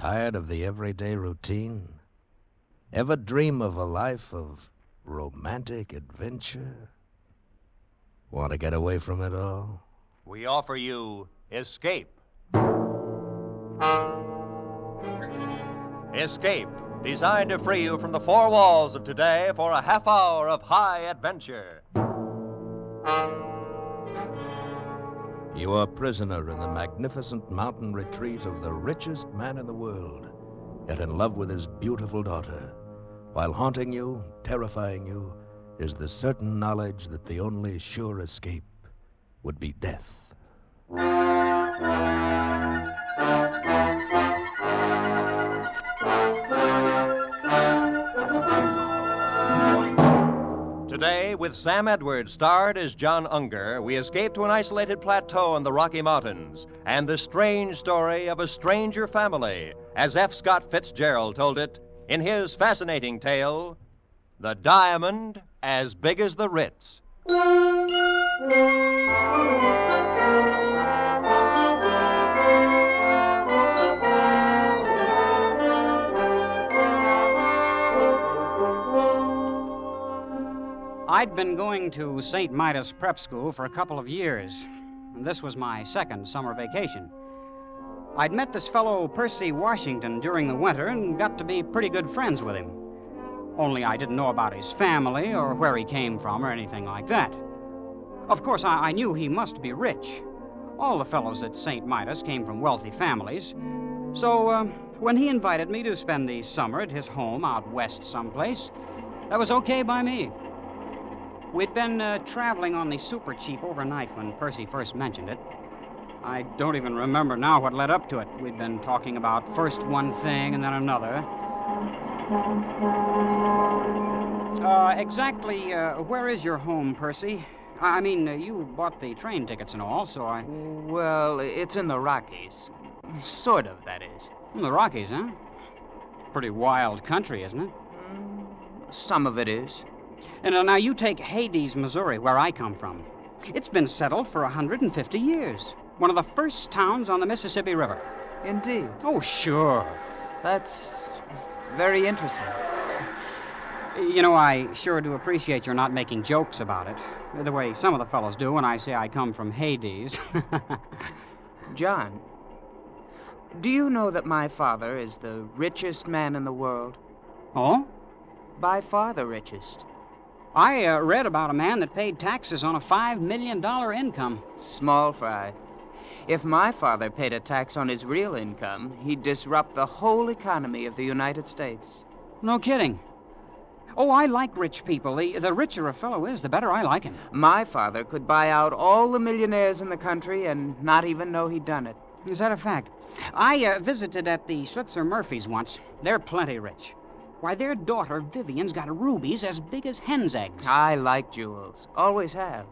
Tired of the everyday routine? Ever dream of a life of romantic adventure? Want to get away from it all? We offer you Escape. Escape, designed to free you from the four walls of today for a half hour of high adventure. You are a prisoner in the magnificent mountain retreat of the richest man in the world, yet in love with his beautiful daughter. While haunting you, terrifying you, is the certain knowledge that the only sure escape would be death. Today, with Sam Edwards starred as John Unger, we escape to an isolated plateau in the Rocky Mountains and the strange story of a stranger family, as F. Scott Fitzgerald told it in his fascinating tale, The Diamond as Big as the Ritz. I'd been going to St. Midas Prep School for a couple of years, and this was my second summer vacation. I'd met this fellow Percy Washington during the winter and got to be pretty good friends with him. Only I didn't know about his family or where he came from or anything like that. Of course, I knew he must be rich. All the fellows at St. Midas came from wealthy families. So when he invited me to spend the summer at his home out west someplace, that was okay by me. We'd been traveling on the super cheap overnight when Percy first mentioned it. I don't even remember now what led up to it. We'd been talking about first one thing and then another. Exactly where is your home, Percy? I mean, you bought the train tickets and all, so I... Well, it's in the Rockies. Sort of, that is. The Rockies, huh? Pretty wild country, isn't it? Some of it is. And now you take Hades, Missouri, where I come from. It's been settled for 150 years. One of the first towns on the Mississippi River. Indeed. Oh, sure. That's very interesting. You know, I sure do appreciate your not making jokes about it, the way some of the fellows do when I say I come from Hades. John, do you know that my father is the richest man in the world? Oh? By far the richest. I read about a man that paid taxes on a $5 million income. Small fry. If my father paid a tax on his real income, he'd disrupt the whole economy of the United States. No kidding. Oh, I like rich people. The richer a fellow is, the better I like him. My father could buy out all the millionaires in the country and not even know he'd done it. Is that a fact? I visited at the Schlitzer Murphys once. They're plenty rich. Why, their daughter, Vivian's got rubies as big as hen's eggs. I like jewels. Always have.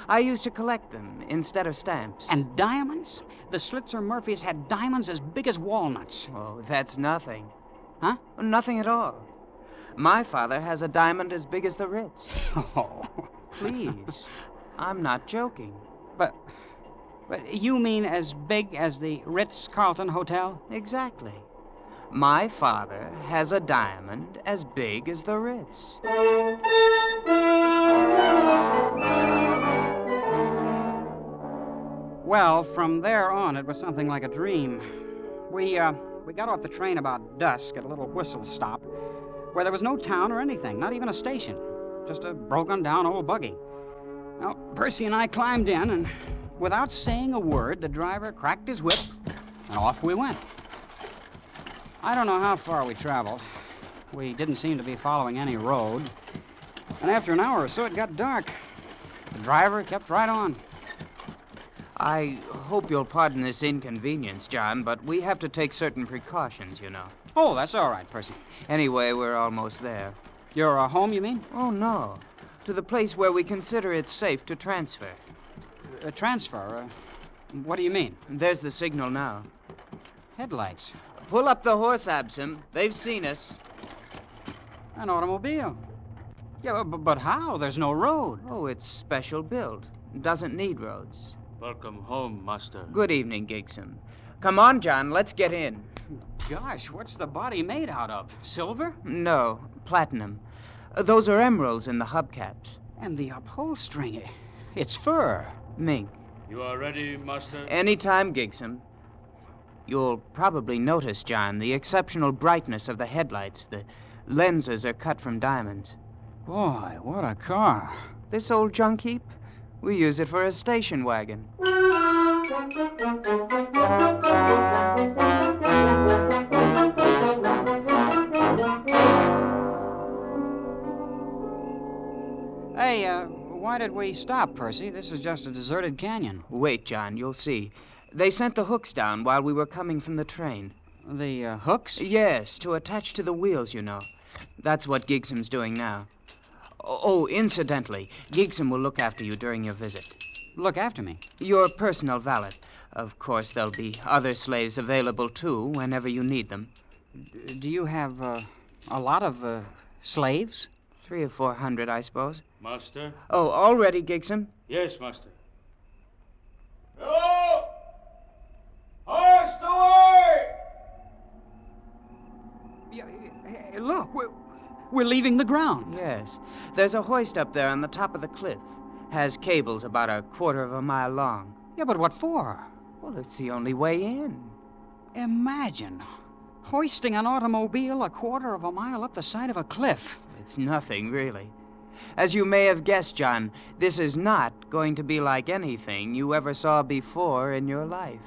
I used to collect them instead of stamps. And diamonds? The Schlitzer Murphys had diamonds as big as walnuts. Oh, that's nothing. Huh? Nothing at all. My father has a diamond as big as the Ritz. Oh. Please. I'm not joking. But you mean as big as the Ritz-Carlton Hotel? Exactly. My father has a diamond as big as the Ritz. Well, from there on, it was something like a dream. We got off the train about dusk at a little whistle stop where there was no town or anything, not even a station, just a broken-down old buggy. Well, Percy and I climbed in, and without saying a word, the driver cracked his whip, and off we went. I don't know how far we traveled. We didn't seem to be following any road. And after an hour or so, it got dark. The driver kept right on. I hope you'll pardon this inconvenience, John, but we have to take certain precautions, you know. Oh, that's all right, Percy. Anyway, we're almost there. You're home, you mean? Oh, no. To the place where we consider it safe to transfer. Transfer? What do you mean? There's the signal now. Headlights. Pull up the horse, Absam. They've seen us. An automobile. Yeah, but how? There's no road. Oh, it's special built. Doesn't need roads. Welcome home, Master. Good evening, Gigson. Come on, John. Let's get in. Gosh, what's the body made out of? Silver? No, platinum. Those are emeralds in the hubcaps. And the upholstering, it's fur. Mink. You are ready, Master? Anytime, Gigson. You'll probably notice, John, the exceptional brightness of the headlights. The lenses are cut from diamonds. Boy, what a car. This old junk heap? We use it for a station wagon. Hey, why did we stop, Percy? This is just a deserted canyon. Wait, John, you'll see. They sent the hooks down while we were coming from the train. The hooks? Yes, to attach to the wheels, you know. That's what Gigsom's doing now. Oh, incidentally, Gigsom will look after you during your visit. Look after me. Your personal valet. Of course, there'll be other slaves available, too, whenever you need them. Do you have a lot of slaves? 300 or 400, I suppose. Master? Oh, all ready, Gigsom? Yes, Master. Hello! Hoist away! Hey, look, we're leaving the ground. Yes. There's a hoist up there on the top of the cliff. Has cables about a quarter of a mile long. Yeah, but what for? Well, it's the only way in. Imagine hoisting an automobile a quarter of a mile up the side of a cliff. It's nothing, really. As you may have guessed, John, this is not going to be like anything you ever saw before in your life.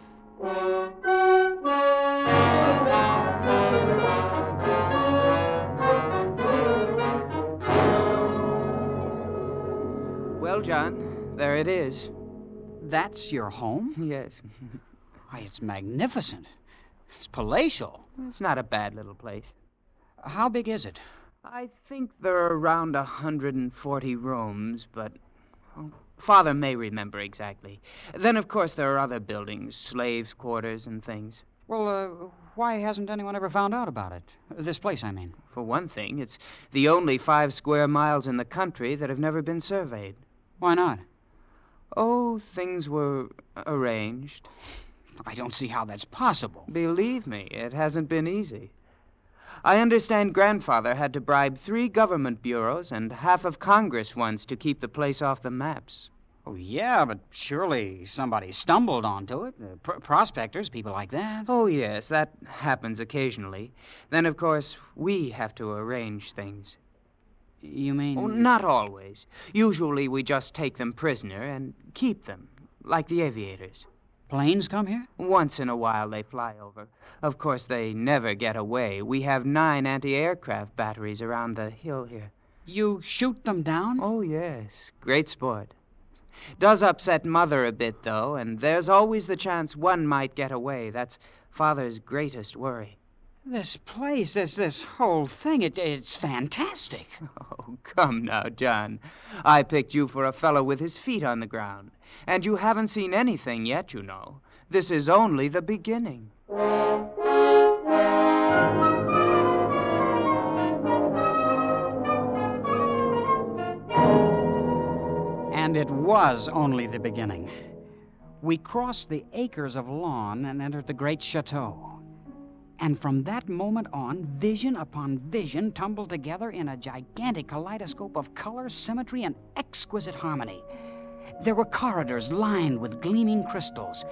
Well, John, there it is. That's your home? Yes. Why, it's magnificent. It's palatial. It's not a bad little place. How big is it? I think there are around 140 rooms, but Father may remember exactly. Then, of course, there are other buildings, slaves' quarters and things. Well, why hasn't anyone ever found out about it? This place, I mean. For one thing, it's the only 5 square miles in the country that have never been surveyed. Why not? Oh, things were arranged. I don't see how that's possible. Believe me, it hasn't been easy. I understand Grandfather had to bribe 3 government bureaus and half of Congress once to keep the place off the maps. Oh, yeah, but surely somebody stumbled onto it. Prospectors, people like that. Oh, yes, that happens occasionally. Then, of course, we have to arrange things. You mean... Oh, not always. Usually we just take them prisoner and keep them, like the aviators. Planes come here? Once in a while they fly over. Of course, they never get away. We have 9 anti-aircraft batteries around the hill here. You shoot them down? Oh, yes. Great sport. Does upset Mother a bit, though, and there's always the chance one might get away. That's Father's greatest worry. This place, this whole thing, it's fantastic. Oh, come now, John. I picked you for a fellow with his feet on the ground. And you haven't seen anything yet, you know. This is only the beginning. And it was only the beginning. We crossed the acres of lawn and entered the great chateau. And from that moment on, vision upon vision tumbled together in a gigantic kaleidoscope of color, symmetry, and exquisite harmony. There were corridors lined with gleaming crystals,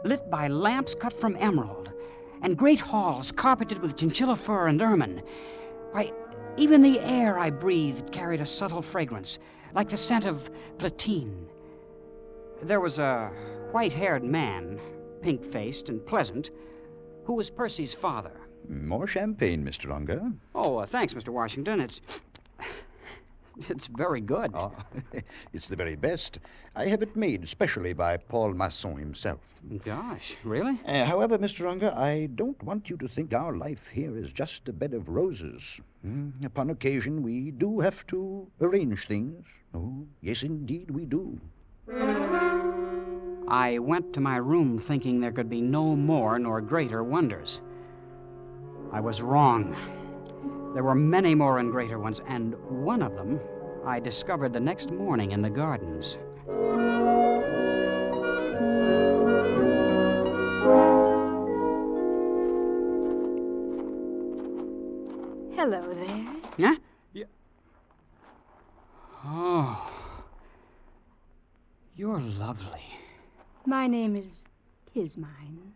lit by lamps cut from emerald, and great halls carpeted with chinchilla fur and ermine. Why, even the air I breathed carried a subtle fragrance, like the scent of platine. There was a white-haired man, pink-faced and pleasant, who was Percy's father. More champagne, Mr. Unger. Oh, thanks, Mr. Washington. It's very good. Ah, it's the very best. I have it made specially by Paul Masson himself. Gosh, really? However, Mr. Unger, I don't want you to think our life here is just a bed of roses. Upon occasion, we do have to arrange things. Oh, yes, indeed, we do. I went to my room thinking there could be no more nor greater wonders. I was wrong. There were many more and greater ones, and one of them I discovered the next morning in the gardens. Hello there. Huh? Yeah. Oh. You're lovely. My name is Kismine.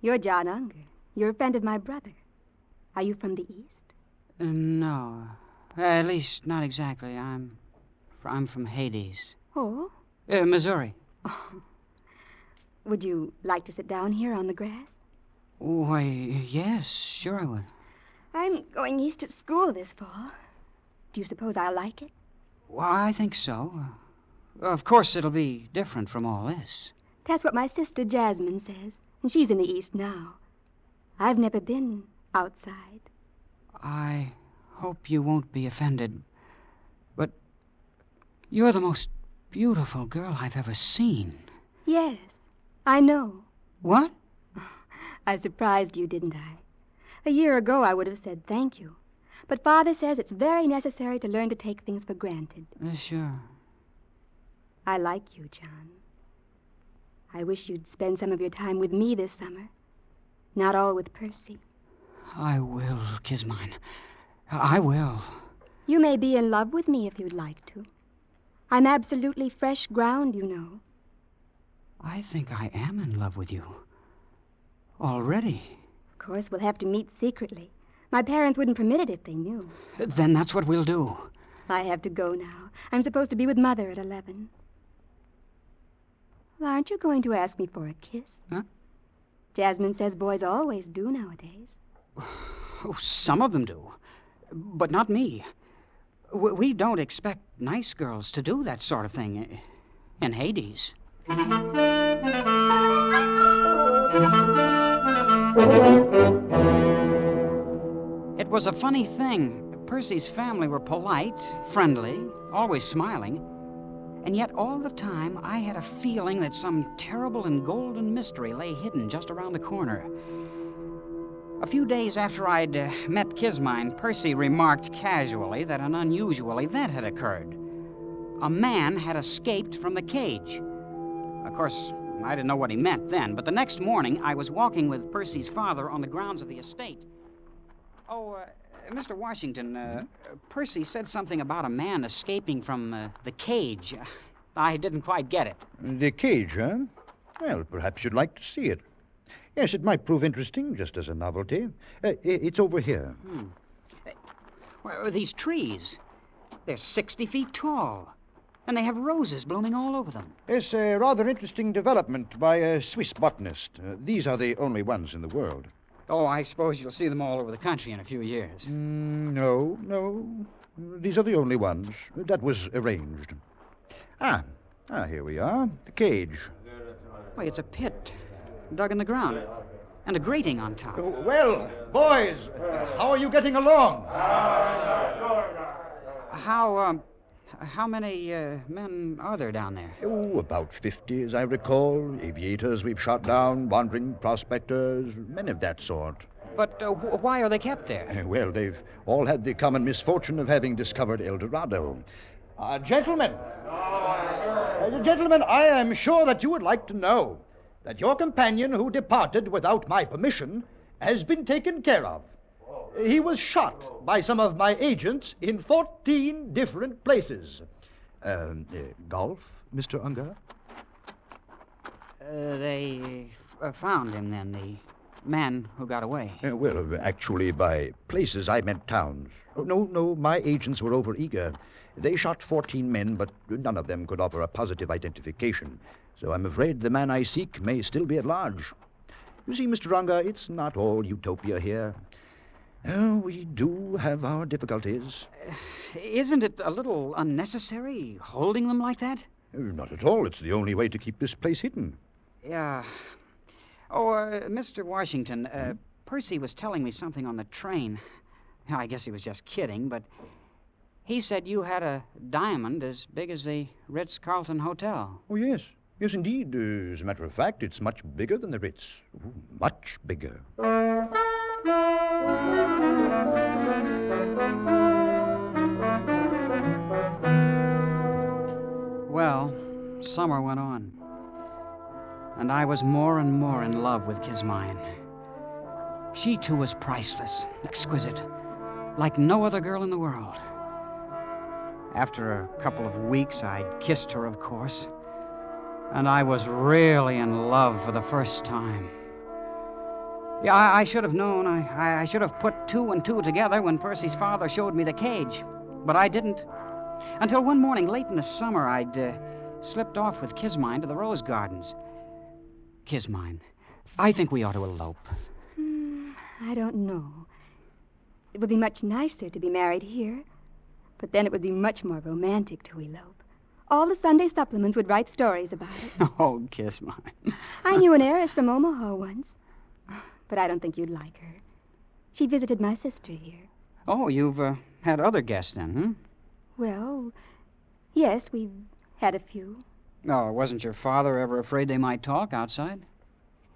You're John Unger. You're a friend of my brother. Are you from the East? No. At least, not exactly. I'm from Hades. Oh? Missouri. Would you like to sit down here on the grass? Why, yes, sure I would. I'm going east to school this fall. Do you suppose I'll like it? Well, I think so. Of course, it'll be different from all this. That's what my sister Jasmine says, and she's in the East now. I've never been outside. I hope you won't be offended, but you're the most beautiful girl I've ever seen. Yes, I know. What? I surprised you, didn't I? A year ago, I would have said thank you. But Father says it's very necessary to learn to take things for granted. Sure. I like you, John. I wish you'd spend some of your time with me this summer. Not all with Percy. I will, Kismine. I will. You may be in love with me if you'd like to. I'm absolutely fresh ground, you know. I think I am in love with you. Already. Of course, we'll have to meet secretly. My parents wouldn't permit it if they knew. Then that's what we'll do. I have to go now. I'm supposed to be with Mother at 11. Well, aren't you going to ask me for a kiss? Huh? Jasmine says boys always do nowadays. Oh, some of them do. But not me. We don't expect nice girls to do that sort of thing in Hades. It was a funny thing. Percy's family were polite, friendly, always smiling. And yet all the time I had a feeling that some terrible and golden mystery lay hidden just around the corner. A few days after I'd met Kismine, Percy remarked casually that an unusual event had occurred. A man had escaped from the cage. Of course, I didn't know what he meant then, but the next morning I was walking with Percy's father on the grounds of the estate. Oh, Mr. Washington, Percy said something about a man escaping from the cage. I didn't quite get it. The cage, huh? Well, perhaps you'd like to see it. Yes, it might prove interesting, just as a novelty. It's over here. Well, these trees, they're 60 feet tall, and they have roses blooming all over them. It's a rather interesting development by a Swiss botanist. These are the only ones in the world. Oh, I suppose you'll see them all over the country in a few years. No. These are the only ones. That was arranged. Here we are. The cage. Why, it's a pit dug in the ground, and a grating on top. Well, boys, how are you getting along? How many men are there down there? Oh, about 50, as I recall. Aviators we've shot down, wandering prospectors, men of that sort. But why are they kept there? Well, they've all had the common misfortune of having discovered El Dorado. Gentlemen, I am sure that you would like to know that your companion who departed without my permission has been taken care of. He was shot by some of my agents in 14 different places. Golf, Mr. Unger? They found him then, the man who got away. Well, actually, by places, I meant towns. No, my agents were overeager. They shot 14 men, but none of them could offer a positive identification. So I'm afraid the man I seek may still be at large. You see, Mr. Unger, it's not all utopia here. We do have our difficulties. Isn't it a little unnecessary, holding them like that? Not at all. It's the only way to keep this place hidden. Yeah. Oh, Mr. Washington, Percy was telling me something on the train. I guess he was just kidding, but he said you had a diamond as big as the Ritz-Carlton Hotel. Oh, yes. Yes, indeed. As a matter of fact, it's much bigger than the Ritz. Much bigger. Well, summer went on, and I was more and more in love with Kismine. She, too, was priceless, exquisite. like no other girl in the world. After a couple of weeks, I'd kissed her, of course, and I was really in love for the first time. Yeah, I should have known. I should have put two and two together when Percy's father showed me the cage, but I didn't. Until one morning late in the summer, I'd slipped off with Kismine to the rose gardens. Kismine, I think we ought to elope. I don't know. It would be much nicer to be married here, but then it would be much more romantic to elope. All the Sunday supplements would write stories about it. Oh, Kismine. I knew an heiress from Omaha once, but I don't think you'd like her. She visited my sister here. Oh, you've had other guests then, huh? Well, yes, we've had a few. Oh, wasn't your father ever afraid they might talk outside?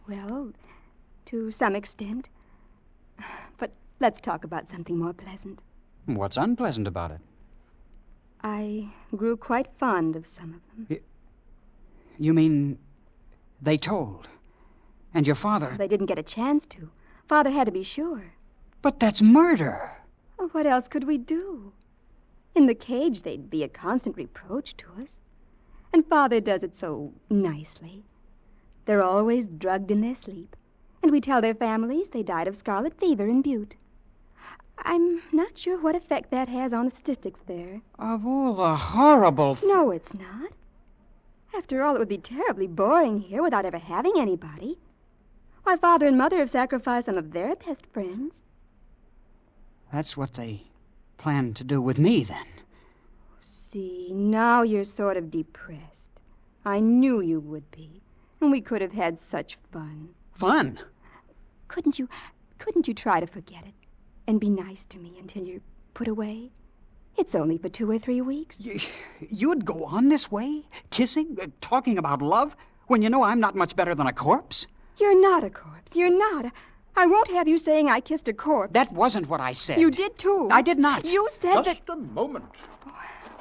Well, to some extent. But let's talk about something more pleasant. What's unpleasant about it? I grew quite fond of some of them. You mean they told? And your father... They didn't get a chance to. Father had to be sure. But that's murder. Well, what else could we do? In the cage, they'd be a constant reproach to us. And Father does it so nicely. They're always drugged in their sleep. And we tell their families they died of scarlet fever in Butte. I'm not sure what effect that has on the statistics there. Of all the horrible... No, it's not. After all, it would be terribly boring here without ever having anybody. Why, Father and Mother have sacrificed some of their best friends. That's what they planned to do with me, then. See, now you're sort of depressed. I knew you would be. And we could have had such fun. Fun? Couldn't you try to forget it and be nice to me until you're put away? It's only for 2 or 3 weeks. You'd go on this way? Kissing? Talking about love? When you know I'm not much better than a corpse? You're not a corpse. You're not. I won't have you saying I kissed a corpse. That wasn't what I said. You did, too. I did not. You said that... Just a moment.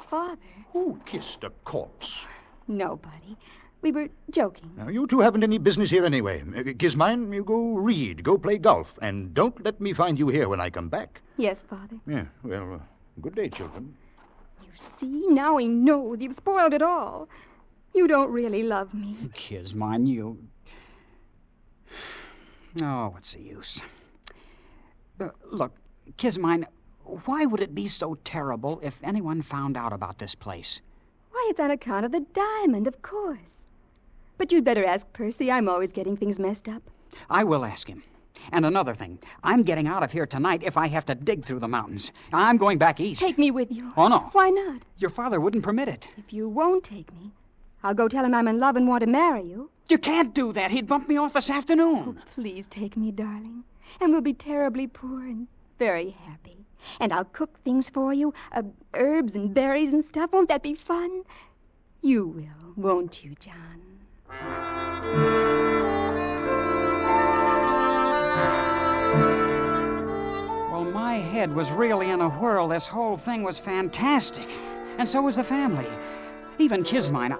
Father. Who kissed a corpse? Nobody. We were joking. Now, you two haven't any business here anyway. Kismine, you go read, go play golf, and don't let me find you here when I come back. Yes, Father. Yeah, well, good day, children. You see, now he knows. You've spoiled it all. You don't really love me. Kismine, you... Oh, what's the use? Look, Kismine, why would it be so terrible if anyone found out about this place? Why, it's on account of the diamond, of course. But you'd better ask Percy. I'm always getting things messed up. I will ask him. And another thing, I'm getting out of here tonight if I have to dig through the mountains. I'm going back east. Take me with you. Oh, no. Why not? Your father wouldn't permit it. If you won't take me, I'll go tell him I'm in love and want to marry you. You can't do that. He'd bump me off this afternoon. Oh, please take me, darling. And we'll be terribly poor and very happy. And I'll cook things for you, herbs and berries and stuff. Won't that be fun? You will, won't you, John? Well, my head was really in a whirl. This whole thing was fantastic. And so was the family. Even Kismine.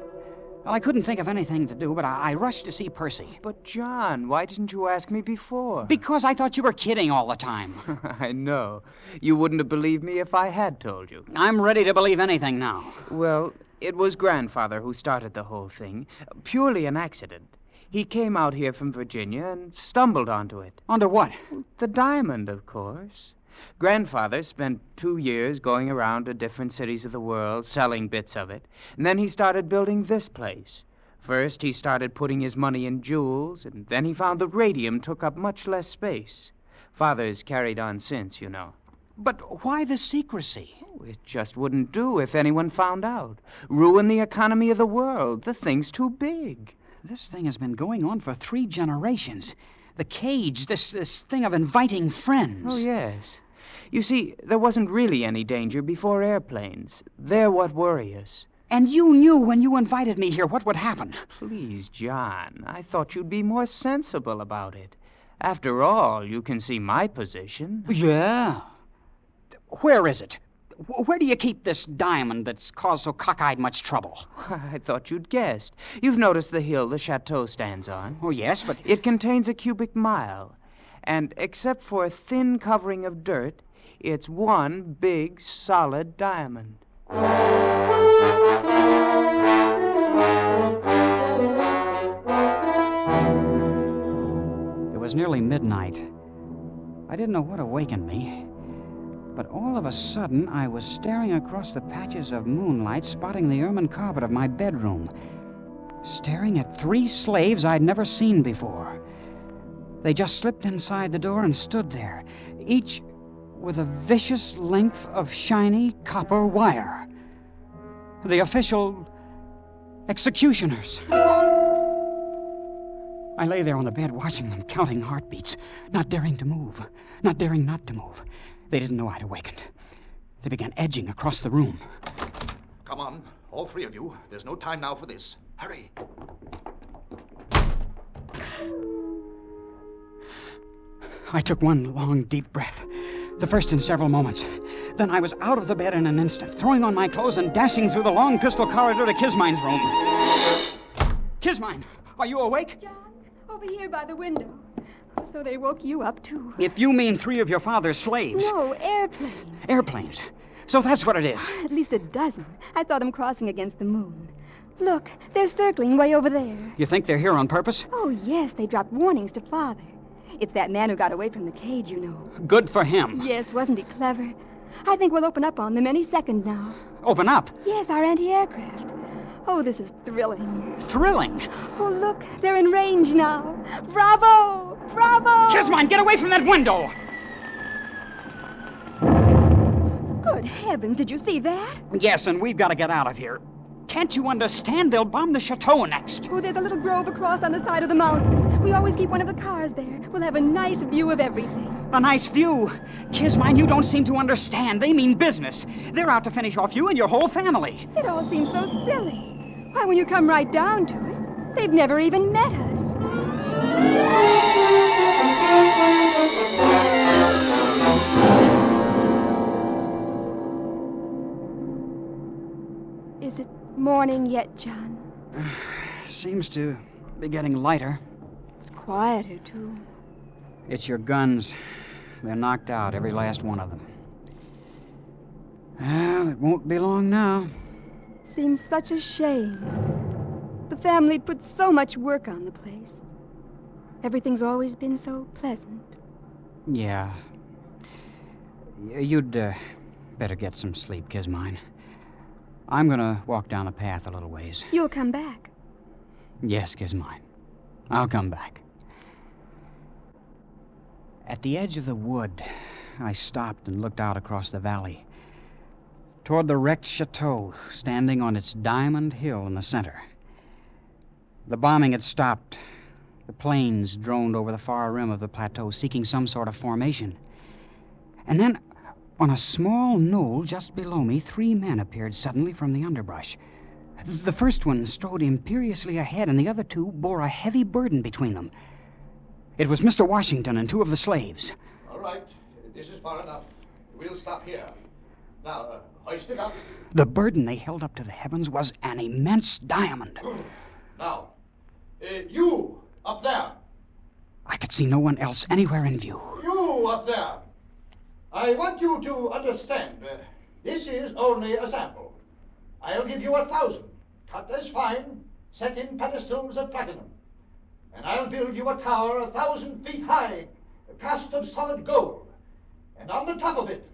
Well, I couldn't think of anything to do, but I rushed to see Percy. But, John, why didn't you ask me before? Because I thought you were kidding all the time. I know. You wouldn't have believed me if I had told you. I'm ready to believe anything now. Well, it was Grandfather who started the whole thing. Purely an accident. He came out here from Virginia and stumbled onto it. Onto what? The diamond, of course. Grandfather spent 2 years going around to different cities of the world, selling bits of it. And then he started building this place. First, he started putting his money in jewels, and then he found the radium took up much less space. Father's carried on since, you know. But why the secrecy? Oh, it just wouldn't do if anyone found out. Ruin the economy of the world. The thing's too big. This thing has been going on for 3 generations. The cage, this thing of inviting friends. Oh, yes. You see, there wasn't really any danger before airplanes. They're what worry us. And you knew when you invited me here what would happen. Please, John, I thought you'd be more sensible about it. After all, you can see my position. Yeah. Where is it? Where do you keep this diamond that's caused so cockeyed much trouble? I thought you'd guessed. You've noticed the hill the chateau stands on. Oh, yes, but... It contains a cubic mile. And except for a thin covering of dirt, It's one big, solid diamond. It was nearly midnight. I didn't know what awakened me, but all of a sudden I was staring across the patches of moonlight, spotting the ermine carpet of my bedroom, staring at 3 slaves I'd never seen before. They just slipped inside the door and stood there, each with a vicious length of shiny copper wire. The official executioners. I lay there on the bed watching them, counting heartbeats, not daring to move, not daring not to move. They didn't know I'd awakened. They began edging across the room. Come on, all 3 of you. There's no time now for this. Hurry. I took one long, deep breath, the first in several moments. Then I was out of the bed in an instant, throwing on my clothes and dashing through the long crystal corridor to Kismine's room. Kismine, are you awake? John, over here by the window. So they woke you up, too. If you mean 3 of your father's slaves. No, airplanes. Airplanes. So that's what it is. At least a dozen. I saw them crossing against the moon. Look, they're circling way over there. You think they're here on purpose? Oh, yes, they dropped warnings to Father. It's that man who got away from the cage, you know. Good for him. Yes, wasn't he clever? I think we'll open up on them any second now. Open up? Yes, our anti-aircraft. Oh, this is thrilling. Thrilling? Oh, look, they're in range now. Bravo! Bravo! Kismine, get away from that window! Good heavens, did you see that? Yes, and we've got to get out of here. Can't you understand? They'll bomb the chateau next. Oh, there's a little grove across on the side of the mountains. We always keep one of the cars there. We'll have a nice view of everything. A nice view? Kismine, you don't seem to understand. They mean business. They're out to finish off you and your whole family. It all seems so silly. Why, when you come right down to it, they've never even met us. Is it morning yet, John? Seems to be getting lighter. It's quieter, too. It's your guns. They're knocked out, every last one of them. Well, it won't be long now. Seems such a shame. The family put so much work on the place. Everything's always been so pleasant. Yeah. You'd better get some sleep, Kismine. I'm gonna walk down the path a little ways. You'll come back. Yes, Kismine. I'll come back. At the edge of the wood, I stopped and looked out across the valley, toward the wrecked chateau standing on its diamond hill in the center. The bombing had stopped. The planes droned over the far rim of the plateau, seeking some sort of formation. And then, on a small knoll just below me, 3 men appeared suddenly from the underbrush. The first one strode imperiously ahead, and the other 2 bore a heavy burden between them. It was Mr. Washington and 2 of the slaves. All right. This is far enough. We'll stop here. Now, hoist it up. The burden they held up to the heavens was an immense diamond. Now, you up there. I could see no one else anywhere in view. You up there. I want you to understand. This is only a sample. I'll give you 1,000, cut as fine, set in pedestals of platinum. And I'll build you a tower 1,000 feet high, cast of solid gold. And on the top of it,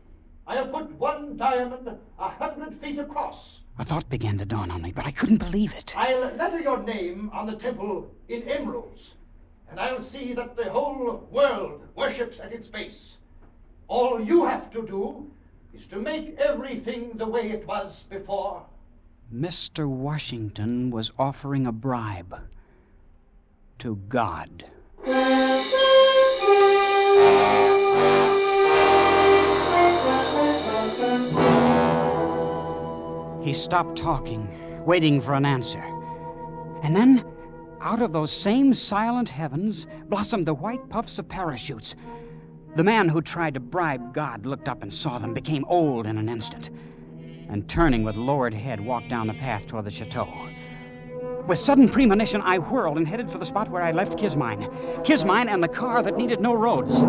I'll put one diamond 100 feet across. A thought began to dawn on me, but I couldn't believe it. I'll letter your name on the temple in emeralds, and I'll see that the whole world worships at its base. All you have to do is to make everything the way it was before. Mr. Washington was offering a bribe to God. He stopped talking, waiting for an answer. And then, out of those same silent heavens, blossomed the white puffs of parachutes. The man who tried to bribe God looked up and saw them, became old in an instant, and turning with lowered head, walked down the path toward the chateau. With sudden premonition, I whirled and headed for the spot where I left Kismine. Kismine and the car that needed no roads.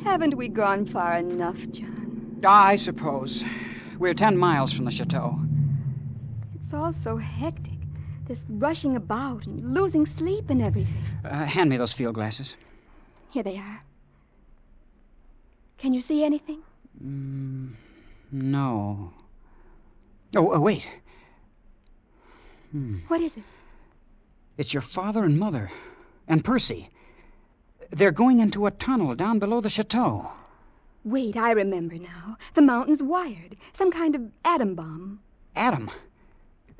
Haven't we gone far enough, John? I suppose. We're 10 miles from the chateau. It's all so hectic. This rushing about and losing sleep and everything. Hand me those field glasses. Here they are. Can you see anything? No. Oh, wait. What is it? It's your father and mother. And Percy. They're going into a tunnel down below the chateau. Wait, I remember now. The mountain's wired. Some kind of atom bomb. Atom?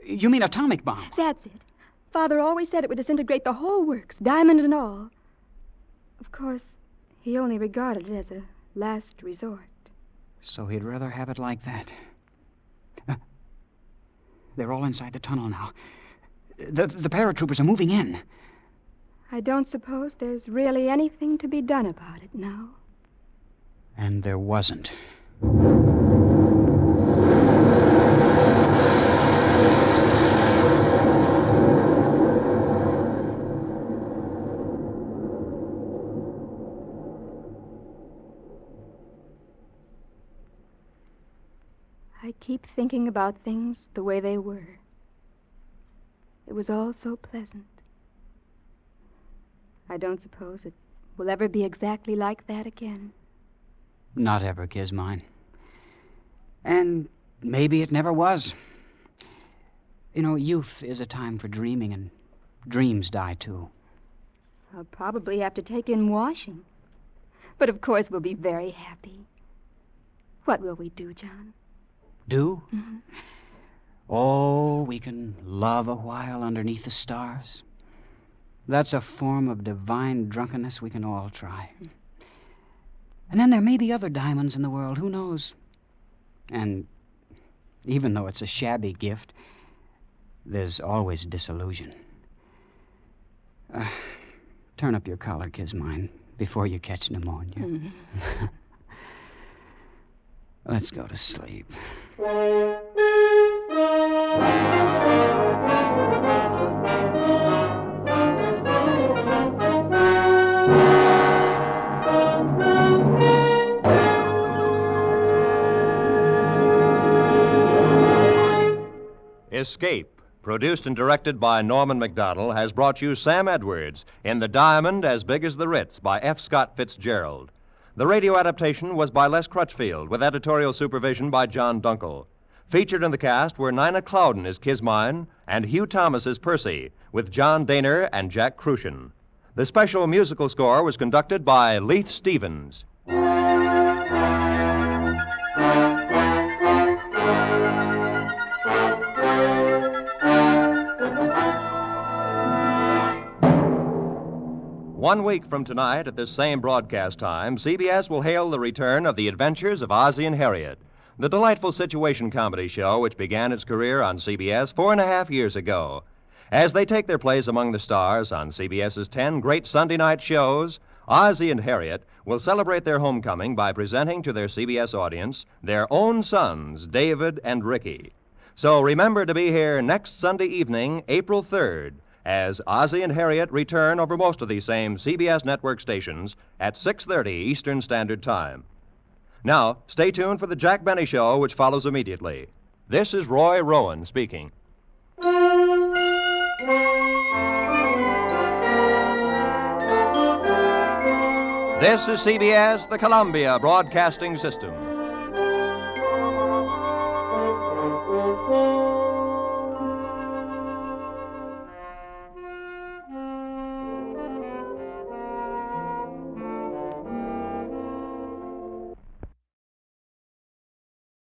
You mean atomic bomb? That's it. Father always said it would disintegrate the whole works, diamond and all. Of course, he only regarded it as a last resort. So he'd rather have it like that. They're all inside the tunnel now. The paratroopers are moving in. I don't suppose there's really anything to be done about it now. And there wasn't. I keep thinking about things the way they were. It was all so pleasant. I don't suppose it will ever be exactly like that again. Not ever, Gizmine. And maybe it never was. You know, youth is a time for dreaming, and dreams die, too. I'll probably have to take in washing. But of course we'll be very happy. What will we do, John? Do? Mm-hmm. Oh, we can love a while underneath the stars. That's a form of divine drunkenness we can all try. And then there may be other diamonds in the world, who knows? And even though it's a shabby gift, there's always disillusion. Turn up your collar, Gizmine, before you catch pneumonia. Mm-hmm. Let's go to sleep. Escape, produced and directed by Norman Macdonald, has brought you Sam Edwards in The Diamond as Big as the Ritz by F. Scott Fitzgerald. The radio adaptation was by Les Crutchfield, with editorial supervision by John Dunkel. Featured in the cast were Nina Clouden as Kismine and Hugh Thomas as Percy, with John Daner and Jack Crucian. The special musical score was conducted by Leith Stevens. One week from tonight at this same broadcast time, CBS will hail the return of The Adventures of Ozzie and Harriet, the delightful situation comedy show which began its career on CBS 4.5 years ago. As they take their place among the stars on CBS's 10 great Sunday night shows, Ozzie and Harriet will celebrate their homecoming by presenting to their CBS audience their own sons, David and Ricky. So remember to be here next Sunday evening, April 3rd, as Ozzie and Harriet return over most of these same CBS network stations at 6:30 Eastern Standard Time. Now, stay tuned for the Jack Benny Show, which follows immediately. This is Roy Rowan speaking. This is CBS, the Columbia Broadcasting System.